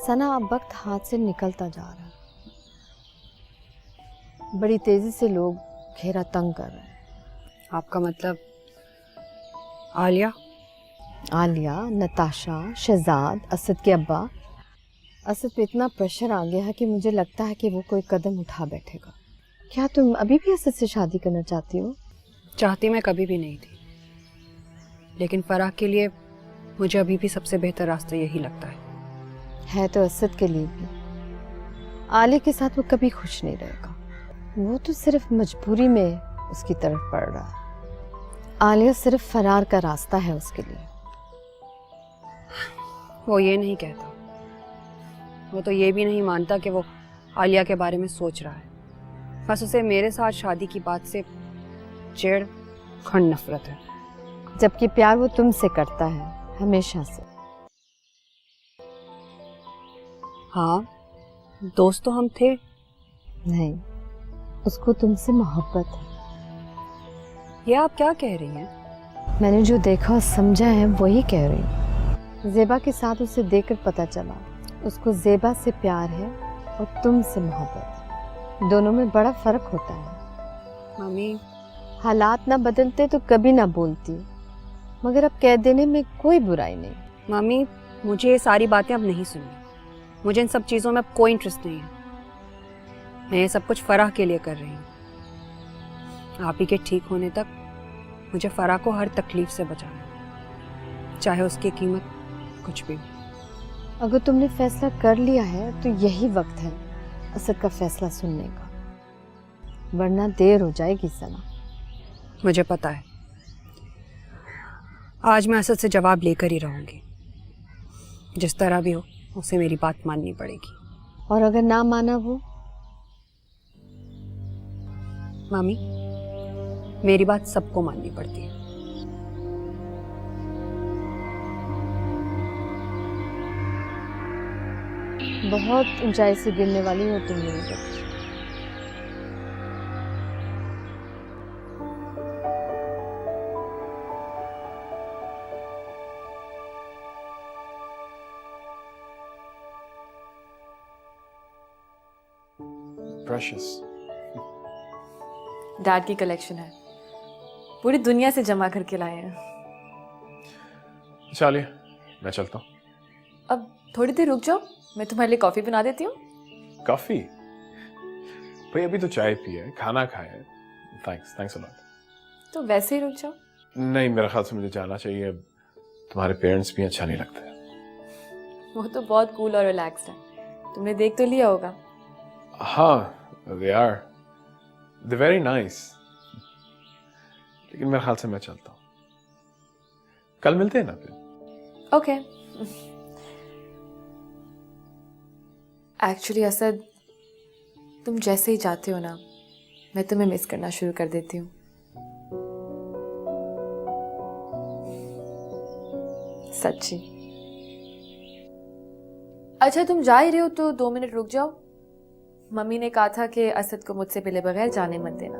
सना अब वक्त हाथ से निकलता जा रहा है। बड़ी तेजी से लोग घेरा तंग कर रहे हैं। आपका मतलब आलिया? आलिया, नताशा, शहजाद, असद के अब्बा। असद पे इतना प्रेशर आ गया है कि मुझे लगता है कि वो कोई कदम उठा बैठेगा। क्या तुम अभी भी असद से शादी करना चाहती हो? चाहती मैं कभी भी नहीं थी, लेकिन फराह के लिए मुझे अभी भी सबसे बेहतर रास्ता यही लगता है तो असद के लिए भी। आलिया के साथ वो कभी खुश नहीं रहेगा। वो तो सिर्फ मजबूरी में उसकी तरफ पड़ रहा है। आलिया सिर्फ फरार का रास्ता है उसके लिए। वो ये नहीं कहता, वो तो ये भी नहीं मानता कि वो आलिया के बारे में सोच रहा है। बस उसे मेरे साथ शादी की बात से चिढ़ और नफरत है। जबकि प्यार वो तुमसे करता है, हमेशा से। हाँ, दोस्त तो हम थे। नहीं, उसको तुमसे मोहब्बत है। ये आप क्या कह रही हैं? मैंने जो देखा और समझा है वही कह रही हूँ। ज़ेबा के साथ उसे देखकर पता चला उसको ज़ेबा से प्यार है और तुमसे मोहब्बत। दोनों में बड़ा फर्क होता है। मम्मी, हालात ना बदलते तो कभी ना बोलती, मगर अब कह देने में कोई बुराई नहीं। मम्मी, मुझे ये सारी बातें अब नहीं सुननी। मुझे इन सब चीज़ों में अब कोई इंटरेस्ट नहीं है। मैं ये सब कुछ फराह के लिए कर रही हूँ। आप ही के ठीक होने तक मुझे फराह को हर तकलीफ से बचाना, चाहे उसकी कीमत कुछ भी। अगर तुमने फैसला कर लिया है तो यही वक्त है असद का फैसला सुनने का, वरना देर हो जाएगी सना। मुझे पता है, आज मैं असद से जवाब लेकर ही रहूंगी। जिस तरह भी हो उसे मेरी बात माननी पड़ेगी। और अगर ना माना वो? मामी, मेरी बात सबको माननी पड़ती है। बहुत ऊंचाई से गिरने वाली हो तुम मेरी बच्ची। Precious. डैड की कलेक्शन है, पूरी दुनिया से जमा करके लाए हैं। चलिए, मैं चलता हूँ। अब थोड़ी देर रुक जाओ, मैं तुम्हारे लिए कॉफी बना देती हूँ। कॉफी? भाई अभी तो चाय पी है, खाना खाया है। Thanks a lot. तो वैसे ही रुक जाओ। नहीं, मेरे ख्याल से मुझे जाना चाहिए। तुम्हारे पेरेंट्स भी अच्छा नहीं लगते। वो तो बहुत कूल और रिलैक्स्ड है, तुमने देख तो लिया होगा। हाँ, they're very nice। लेकिन मेरे ख्याल से मैं चलता हूँ। कल मिलते हैं ना फिर? ओके। एक्चुअली असद, तुम जैसे ही जाते हो ना, मैं तुम्हें मिस करना शुरू कर देती हूँ। सच्ची। अच्छा, तुम जा ही रहे हो तो 2 मिनट रुक जाओ। मम्मी ने कहा था कि असद को मुझसे मिले बगैर जाने मत देना।